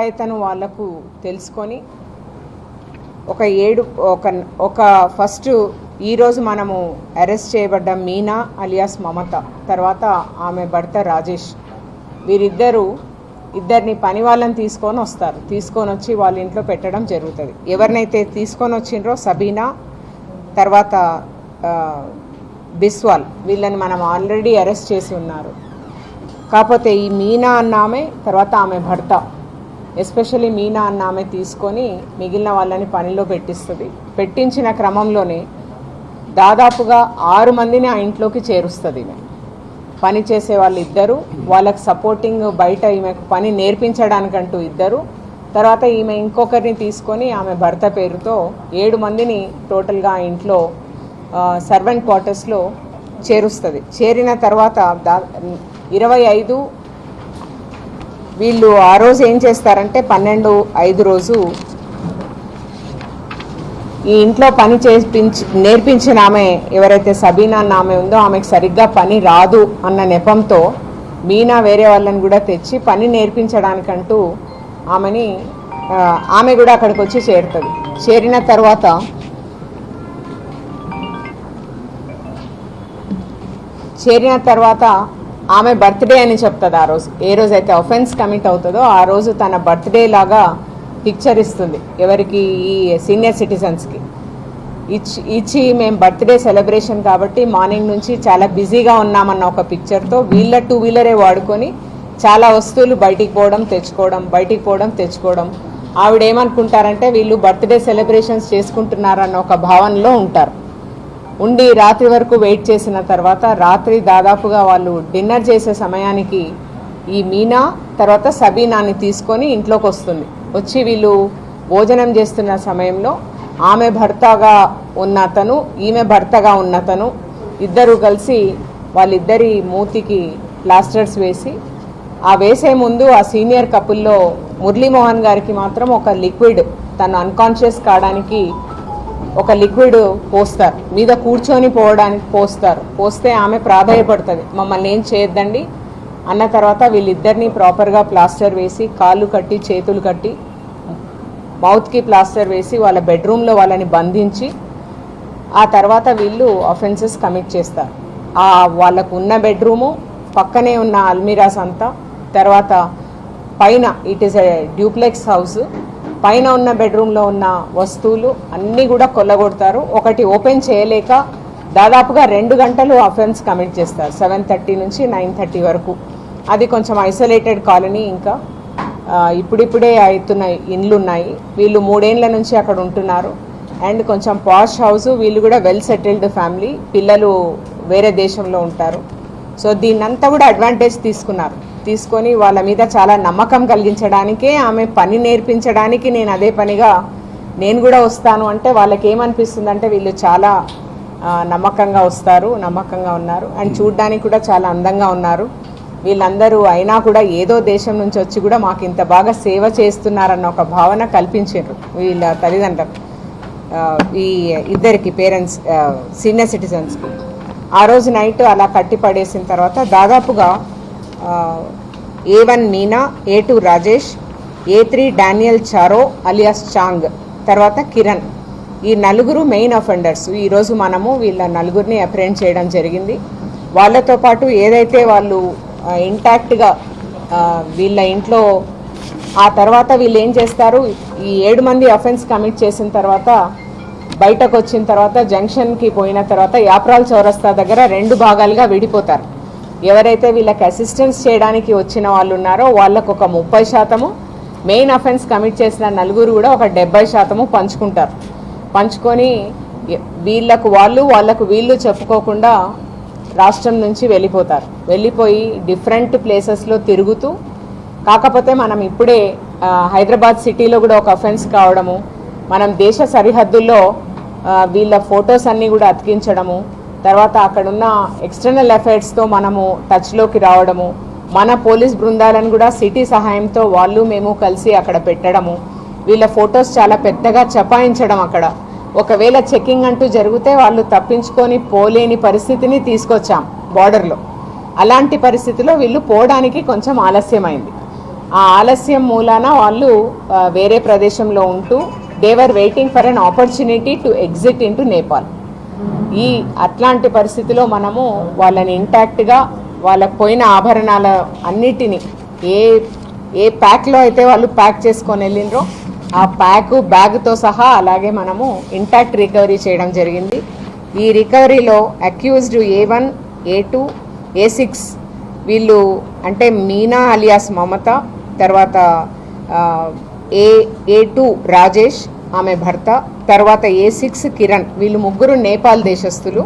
నిస్సహాయతను వాళ్లకు తెలుసుకొని ఒక ఫస్ట్ ఈరోజు మనము అరెస్ట్ చేయబడ్డ మీనా అలియాస్ మమత, తర్వాత ఆమె భర్త రాజేష్, ఇద్దరిని పని వాళ్ళని తీసుకొని వచ్చి వాళ్ళ ఇంట్లో పెట్టడం జరుగుతుంది. ఎవరినైతే తీసుకొని వచ్చిండ్రో సబీనా, తర్వాత బిస్వాల్, వీళ్ళని మనం ఆల్రెడీ అరెస్ట్ చేసి ఉన్నారు. కాకపోతే ఈ మీనా అన్న ఆమె, తర్వాత ఆమె భర్త, ఎస్పెషల్లీ మీనా అన్న ఆమె తీసుకొని మిగిలిన వాళ్ళని పనిలో పెట్టించిన క్రమంలోనే దాదాపుగా 6 మందిని ఆ ఇంట్లోకి చేరుస్తుంది. ఈమె పని చేసే వాళ్ళు ఇద్దరు, వాళ్ళకి సపోర్టింగ్ బయట ఈమెకు పని నేర్పించడానికంటూ ఇద్దరు, తర్వాత ఈమె ఇంకొకరిని తీసుకొని ఆమె భర్త పేరుతో 7 మందిని టోటల్గా ఆ ఇంట్లో సర్వెంట్ క్వార్టర్స్లో చేరుస్తుంది. చేరిన తర్వాత 25 వీళ్ళు ఆ రోజు ఏం చేస్తారంటే 12/5 రోజు ఈ ఇంట్లో పని నేర్పించిన ఆమె ఎవరైతే సబీనా అన్న ఆమె ఉందో ఆమెకు సరిగ్గా పని రాదు అన్న నెపంతో మీనా వేరే వాళ్ళని కూడా తెచ్చి పని నేర్పించడానికంటూ ఆమె కూడా అక్కడికి వచ్చి చేరుతుంది. చేరిన తర్వాత ఆమె బర్త్డే అని చెప్తుంది. ఆ రోజు ఏ రోజైతే అఫెన్స్ కమిట్ అవుతుందో ఆ రోజు తన బర్త్డే లాగా పిక్చర్ ఇస్తుంది. ఎవరికి? ఈ సీనియర్ సిటిజన్స్కి ఇచ్చి మేము బర్త్డే సెలబ్రేషన్ కాబట్టి మార్నింగ్ నుంచి చాలా బిజీగా ఉన్నామన్న ఒక పిక్చర్తో వీళ్ళ 2 వీలరే వాడుకొని చాలా వస్తువులు బయటికి పోవడం తెచ్చుకోవడం. ఆవిడేమనుకుంటారంటే వీళ్ళు బర్త్డే సెలబ్రేషన్స్ చేసుకుంటున్నారన్న ఒక భావనలో ఉండి రాత్రి వరకు వెయిట్ చేసిన తర్వాత రాత్రి దాదాపుగా వాళ్ళు డిన్నర్ చేసే సమయానికి ఈ మీనా తర్వాత సబీనాని తీసుకొని ఇంట్లోకి వచ్చి వీళ్ళు భోజనం చేస్తున్న సమయంలో ఆమె భర్తగా ఉన్నతను, ఈమె భర్తగా ఉన్నతను ఇద్దరు కలిసి వాళ్ళిద్దరి మూతికి ప్లాస్టర్స్ వేసే ముందు ఆ సీనియర్ కపుల్లో మురళీమోహన్ గారికి మాత్రం ఒక లిక్విడ్, తను అన్కాన్షియస్ కావడానికి ఒక లిక్విడ్ పోస్తారు, మీద కూర్చొని పోస్తే ఆమె ప్రాధాయపడుతుంది, మమ్మల్ని ఏం చేయొద్దండి అన్న తర్వాత వీళ్ళిద్దరిని ప్రాపర్గా ప్లాస్టర్ వేసి కాళ్ళు కట్టి చేతులు కట్టి మౌత్కి ప్లాస్టర్ వేసి వాళ్ళ బెడ్రూమ్లో వాళ్ళని బంధించి ఆ తర్వాత వీళ్ళు అఫెన్సెస్ కమిట్ చేస్తారు. వాళ్ళకు ఉన్న బెడ్రూము, పక్కనే ఉన్న అల్మిరాస్ అంతా, తర్వాత పైన it is a duplex house, పైన ఉన్న బెడ్రూమ్లో ఉన్న వస్తువులు అన్నీ కూడా కొల్లగొడతారు. ఒకటి ఓపెన్ చేయలేక దాదాపుగా 2 గంటలు అఫెన్స్ కమిట్ చేస్తారు, 7:30 నుంచి 9:30 వరకు. అది కొంచెం ఐసోలేటెడ్ కాలనీ, ఇంకా ఇప్పుడిప్పుడే అవుతున్న ఇండ్లు ఉన్నాయి. వీళ్ళు 3 ఏళ్ల నుంచి అక్కడ ఉంటున్నారు. అండ్ కొంచెం పాష్ హౌస్, వీళ్ళు కూడా వెల్ సెటిల్డ్ ఫ్యామిలీ, పిల్లలు వేరే దేశంలో ఉంటారు. సో దీన్నంతా కూడా అడ్వాంటేజ్ తీసుకొని వాళ్ళ మీద చాలా నమ్మకం కలిగించడానికే, ఆమె పని నేర్పించడానికి నేను అదే పనిగా నేను కూడా వస్తాను అంటే వాళ్ళకి ఏమనిపిస్తుంది అంటే వీళ్ళు చాలా నమ్మకంగా ఉన్నారు. అండ్ చూడ్డానికి కూడా చాలా అందంగా ఉన్నారు. వీళ్ళందరూ అయినా కూడా ఏదో దేశం నుంచి వచ్చి కూడా మాకు ఇంత బాగా సేవ చేస్తున్నారన్న ఒక భావన కల్పించారు వీళ్ళ తల్లిదండ్రులు, ఈ ఇద్దరికి పేరెంట్స్, సీనియర్ సిటిజన్స్కి. ఆ రోజు నైట్ అలా కట్టి పడేసిన తర్వాత దాదాపుగా A1 Meena, A2 Rajesh, A3 Daniel Charo alias Chang, తర్వాత కిరణ్, ఈ 4 మెయిన్ అఫెండర్స్. ఈరోజు మనము వీళ్ళ 4ని అప్రెండ్ చేయడం జరిగింది. వాళ్ళతో పాటు ఏదైతే వాళ్ళు ఇంటాక్ట్గా వీళ్ళ ఇంట్లో, ఆ తర్వాత వీళ్ళు ఏం చేస్తారు, ఈ 7 మంది అఫెన్స్ కమిట్ చేసిన తర్వాత బయటకు వచ్చిన తర్వాత జంక్షన్కి పోయిన తర్వాత యాప్రాల్ చౌరస్తా దగ్గర 2 భాగాలుగా విడిపోతారు. ఎవరైతే వీళ్ళకి అసిస్టెన్స్ చేయడానికి వచ్చిన వాళ్ళు ఉన్నారో వాళ్ళకు ఒక 30%, మెయిన్ అఫెన్స్ కమిట్ చేసిన 4 కూడా ఒక 70% పంచుకొని వాళ్ళకు వీళ్ళు చెప్పుకోకుండా రాష్ట్రం నుంచి వెళ్ళిపోయి డిఫరెంట్ ప్లేసెస్లో తిరుగుతూ, కాకపోతే మనం ఇప్పుడే హైదరాబాద్ సిటీలో కూడా ఒక అఫెన్స్ కావడము, మనం దేశ సరిహద్దుల్లో వీళ్ళ ఫొటోస్ అన్నీ కూడా అతికించడము, తర్వాత అక్కడున్న ఎక్స్టర్నల్ అఫైర్స్తో మనము టచ్లోకి రావడము, మన పోలీస్ బృందాలను కూడా సిటీ సహాయంతో మేము కలిసి అక్కడ పెట్టడము, వీళ్ళ ఫొటోస్ చాలా పెద్దగా చపాయించడం. అక్కడ ఒకవేళ చెకింగ్ అంటూ జరిగితే వాళ్ళు తప్పించుకొని పోలేని పరిస్థితిని తీసుకొచ్చాం బార్డర్లో. అలాంటి పరిస్థితిలో వీళ్ళు పోవడానికి కొంచెం ఆలస్యమైంది. ఆ ఆలస్యం మూలాన వాళ్ళు వేరే ప్రదేశంలో ఉంటూ they were waiting for an opportunity to exit into Nepal. అట్లాంటి పరిస్థితిలో మనము వాళ్ళని ఇంటాక్ట్గా వాళ్ళకు పోయిన ఆభరణాల అన్నిటినీ ఏ ప్యాక్లో అయితే వాళ్ళు ప్యాక్ చేసుకొని వెళ్ళినరో ఆ బ్యాగ్తో సహా అలాగే మనము ఇంటాక్ట్ రికవరీ చేయడం జరిగింది. ఈ రికవరీలో అక్యూజ్డ్ A1, A2, A6 వీళ్ళు అంటే మీనా అలియాస్ మమత, తర్వాత A2 రాజేష్ ఆమె భర్త, తర్వాత A6 కిరణ్, వీళ్ళు ముగ్గురు నేపాల్ దేశస్థులు.